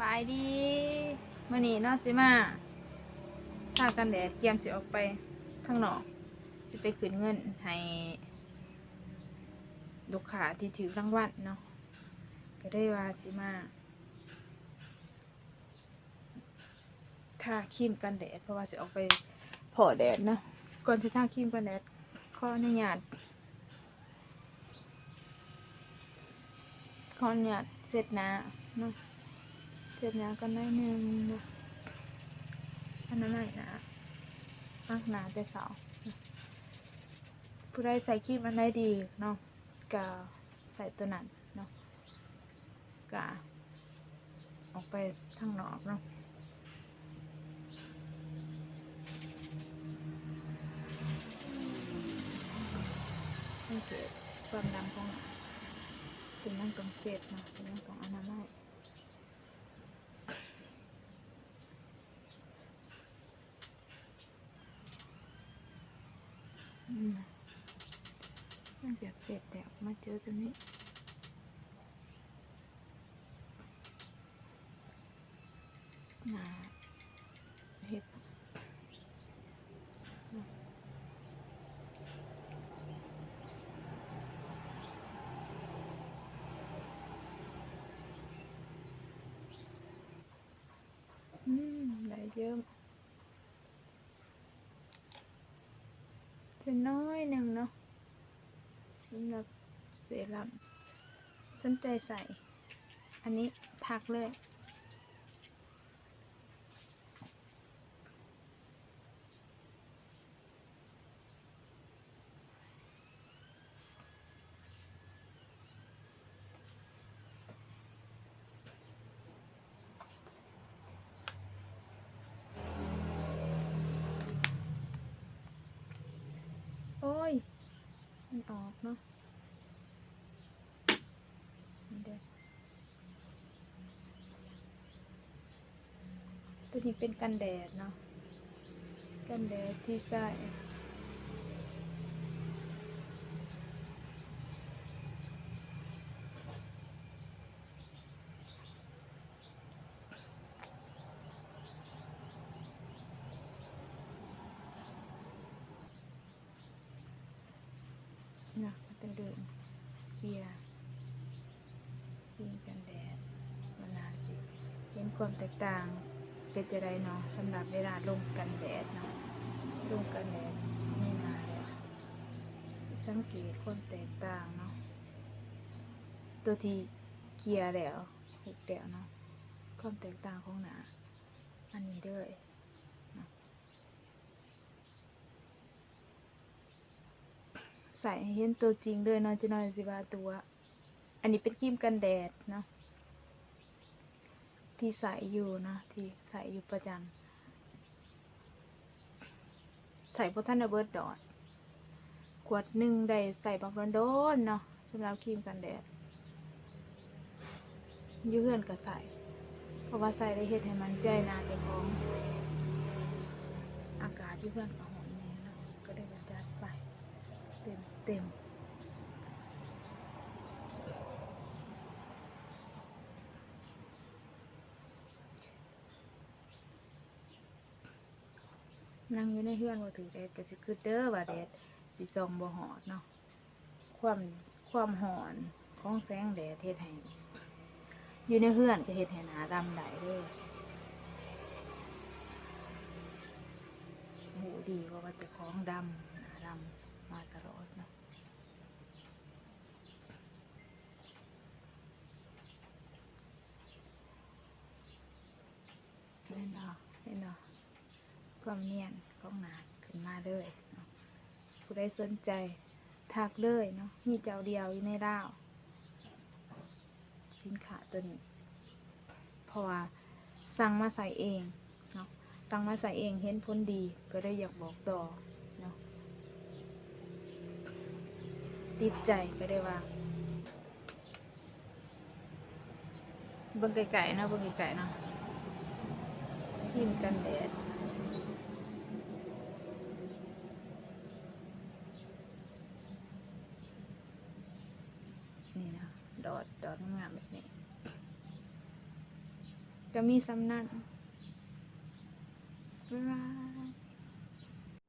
บายดีมื้อนี้เนาะสิมาทากันแดดเตรียมสิออกไปข้างนอกสิไปขึ้นเงินให้ลูกค้าที่ถือรางวัลเนาะก็ได้ว่าสิมาทาครีมกันแดดเพราะว่าสิออกไปพอแดดนะก่อนที่ทาครีมกันแดดขออนุญาตเสร็จหน้าเนาะเสร็จหน้ากันได้หนึ่งนะอันนั้นหนาหนาแต่สาวผู้ใดใส่ครีมอันใดดีเนาะก็ใส่ตัวนั้นเนาะก็ออกไปทางนอกเนาะสังเกตความดำของเป็นนั่งตรงเศษเนาะเป็นนั่งตรงอนามัยนั่งจากเศษแต่มาเจอตัวนี้เห็ดได้เยอะจะน้อยหนึ่งเนาะสำหรับเซรั่มสนใจใส่อันนี้ทักเลยโอ้ยมันออกเนาะเดี๋ยวตัวนี้เป็นกันแดดเนาะกันแดดที่ใส่นะเป็นเดิมเกียร์กันแดดมันนาสิเห็นความแตกต่างเป็นจะได้เนาะสำหรับเวลาลงกันแดดเนาะลงกันแดดไม่นานเลยสังเกตความแตกต่างเนาะตัวที่เกียร์แล้วหุบแล้วเนาะความแตกต่างของหนาอันนี้ด้วยใส่ให้เห็นตัวจริงด้วยเนาะจะน้อยสิว่าตัวอันนี้เป็นครีมกันแดดเนาะที่ใส่อยู่นะที่ใส่อยู่ประจำใส่พวกท่านเบิร์ดดอดขวดหนึ่งได้ใส่บักโดนเนาะสำหรับครีมกันแดดยืเพื่อนก็ใส่เพราะว่าใส่ได้เฮ็ดให้มันใจนาเจ้าของอากาศยืเพื่อนก็หอนแน่เนาะก็ได้กระจัดไปเต็มนั่งอยู่ในเฮือนว่าถือแดดก็สิคือเด้อว่าแดดสิส่องบ่หอดเนาะความหอนของแสงแดดเฮ็ดให้อยู่ในเฮือนก็เฮ็ดให้หน้าดำได้เด้อหูดีเพราะว่าเจ้าของดำหน้าดำมาตลอดเนาะเห็นเนาะความเนียนของหน้าขึ้นมาเลยเนาะผู้ใดสนใจทักเลยเนาะมีเจ้าเดียวอยู่ในดาวสินค้าตัวนี้เพราะว่าสั่งมาใส่เองเนาะสั่งมาใส่เองเห็นผลดีก็ได้อยากบอกต่อเนาะติดใจก็ได้ว่าเบิ่งไก่ๆนะเบิ่งไก่ๆเนาะครีมกันแดดนี่นะดอดงามแบบนี้ ก็มีซ้ำนั่นบ๊ายบาย